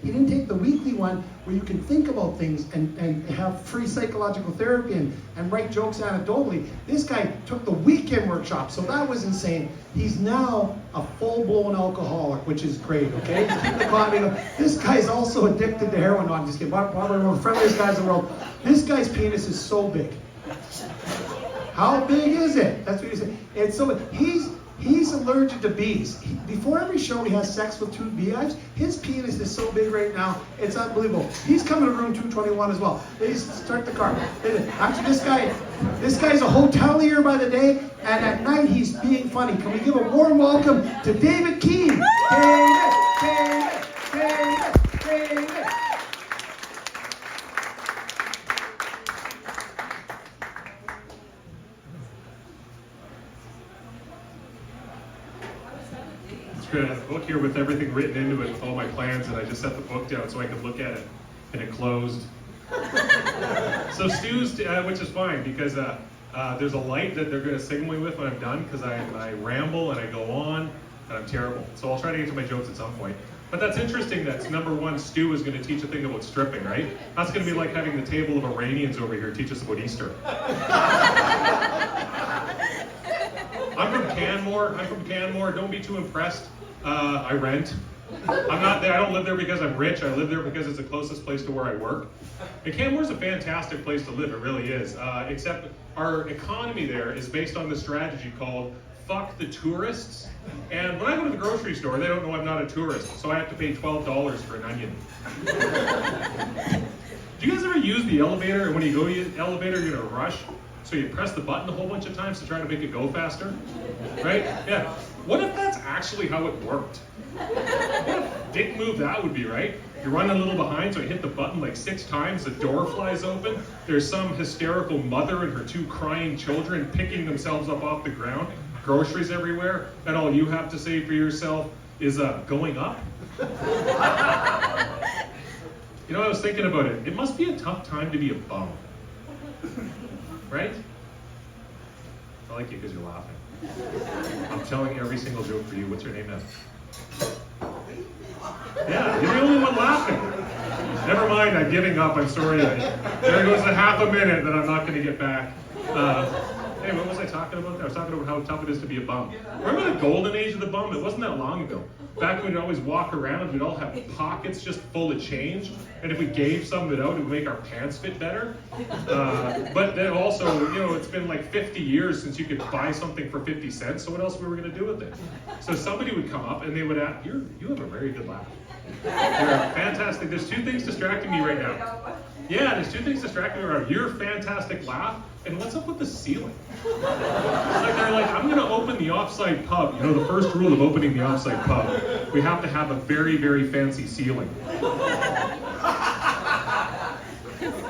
He didn't take the weekly one where you can think about things and have free psychological therapy and write jokes anecdotally. This guy took the weekend workshop, so that was insane. He's now a full-blown alcoholic, which is great, okay? Keep the coffee. This guy's also addicted to heroin. No, I'm just kidding. Probably one of the friendliest guys in the world. This guy's penis is so big. How big is it? That's what he said. And so he's allergic to bees. Before every show he has sex with 2 beehives. His penis is so big right now, it's unbelievable. He's coming to room 221 as well. They start the car. Actually, this guy's a hotelier by the day, and at night he's being funny. Can we give a warm welcome to David Keane? David. I have a book here with everything written into it with all my plans, and I just set the book down so I could look at it, and it closed. So Stu's, which is fine, because there's a light that they're going to signal me with when I'm done, because I ramble and I go on, and I'm terrible. So I'll try to get to my jokes at some point. But that's interesting that number one, Stu is going to teach a thing about stripping, right? That's going to be like having the table of Iranians over here teach us about Easter. I'm from Canmore. Don't be too impressed. I rent. I'm not there. I don't live there because I'm rich. I live there because it's the closest place to where I work. And Canmore's a fantastic place to live. It really is. Except our economy there is based on the strategy called fuck the tourists. And when I go to the grocery store, they don't know I'm not a tourist, so I have to pay $12 for an onion. Do you guys ever use the elevator, and when you go to the elevator, you're in a rush? So you press the button a whole bunch of times to try to make it go faster, right? Yeah. What if that's actually how it worked? What a dick move that would be, right? You're running a little behind, so you hit the button like 6 times, the door flies open, there's some hysterical mother and her 2 crying children picking themselves up off the ground, groceries everywhere, and all you have to say for yourself is going up? You know, I was thinking about it. It must be a tough time to be a bum. Right? I like you because you're laughing. I'm telling every single joke for you. What's your name now? Yeah, you're the only one laughing. Never mind, I'm giving up. I'm sorry. There goes the half a minute that I'm not going to get back. Hey, what was I talking about? I was talking about how tough it is to be a bum. Remember the golden age of the bum? It wasn't that long ago. Back when we'd always walk around, we'd all have pockets just full of change. And if we gave some of it out, it would make our pants fit better. But then also, you know, it's been like 50 years since you could buy something for 50 cents, so what else were we going to do with it? So somebody would come up and they would ask, you have a very good laugh. You're fantastic. There's 2 things distracting me right now. Yeah, there's 2 things distracting me right now. Your fantastic laugh, and what's up with the ceiling? It's like they're like, I'm going to open the Offside Pub. You know, the first rule of opening the Offside Pub, we have to have a very, very fancy ceiling.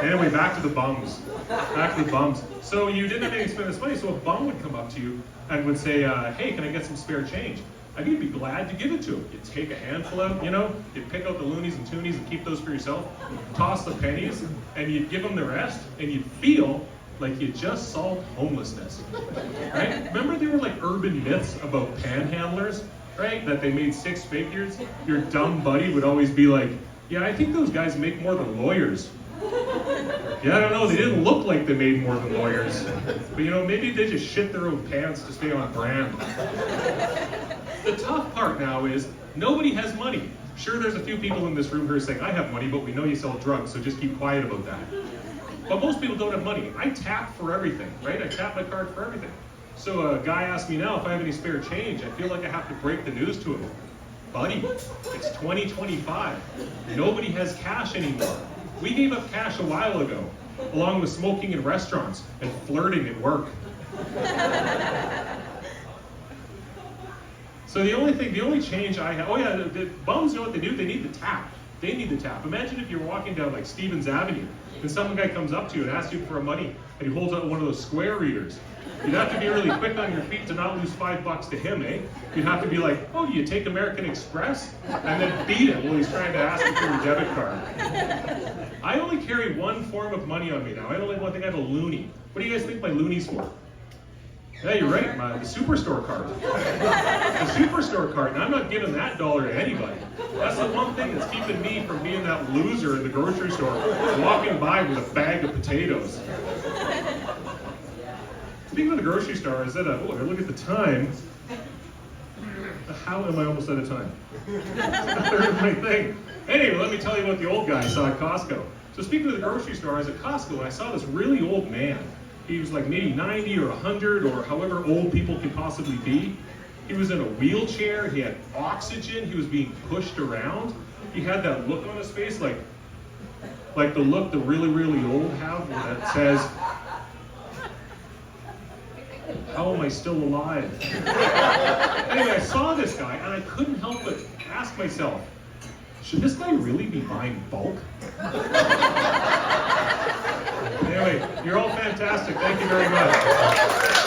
Anyway, back to the bums. So you didn't have anything to spend this money, so a bum would come up to you and would say, hey, can I get some spare change? And you'd be glad to give it to him. You'd take a handful out, you know, you'd pick out the loonies and toonies and keep those for yourself, toss the pennies, and you'd give them the rest, and you'd feel like you just solved homelessness, right? Remember there were like urban myths about panhandlers, right? That they made 6 figures? Your dumb buddy would always be like, yeah, I think those guys make more than lawyers. Yeah, I don't know, they didn't look like they made more than lawyers. But you know, maybe they just shit their own pants to stay on brand. The tough part now is, nobody has money. Sure, there's a few people in this room who are saying, I have money, but we know you sell drugs, so just keep quiet about that. But most people don't have money. I tap for everything, right? I tap my card for everything. So a guy asked me now if I have any spare change. I feel like I have to break the news to him. Buddy, it's 2025. Nobody has cash anymore. We gave up cash a while ago, along with smoking in restaurants and flirting at work. So the only change I have, the bums know what they do, they need the tap. They need the tap. Imagine if you're walking down like Stevens Avenue and some guy comes up to you and asks you for money and he holds out one of those square readers. You'd have to be really quick on your feet to not lose $5 to him, eh? You'd have to be like, oh, do you take American Express? And then beat him while he's trying to ask you for your debit card. I only carry one form of money on me now. I only think I have a loonie. What do you guys think my loonie's for? Yeah, you're right, the Superstore card. The Superstore card, and I'm not giving that dollar to anybody. That's the one thing that's keeping me from being that loser in the grocery store walking by with a bag of potatoes. Speaking of the grocery store, I said, I look at the time. How am I almost out of time? That's my thing. Anyway, let me tell you about the old guy I saw at Costco. So speaking of the grocery store, I was at Costco and I saw this really old man. He was like maybe 90 or 100 or however old people could possibly be. He was in a wheelchair, he had oxygen, he was being pushed around. He had that look on his face like the look the really, really old have that says, how am I still alive? Anyway, I saw this guy and I couldn't help but ask myself, should this guy really be buying bulk? Anyway, you're all fantastic. Thank you very much.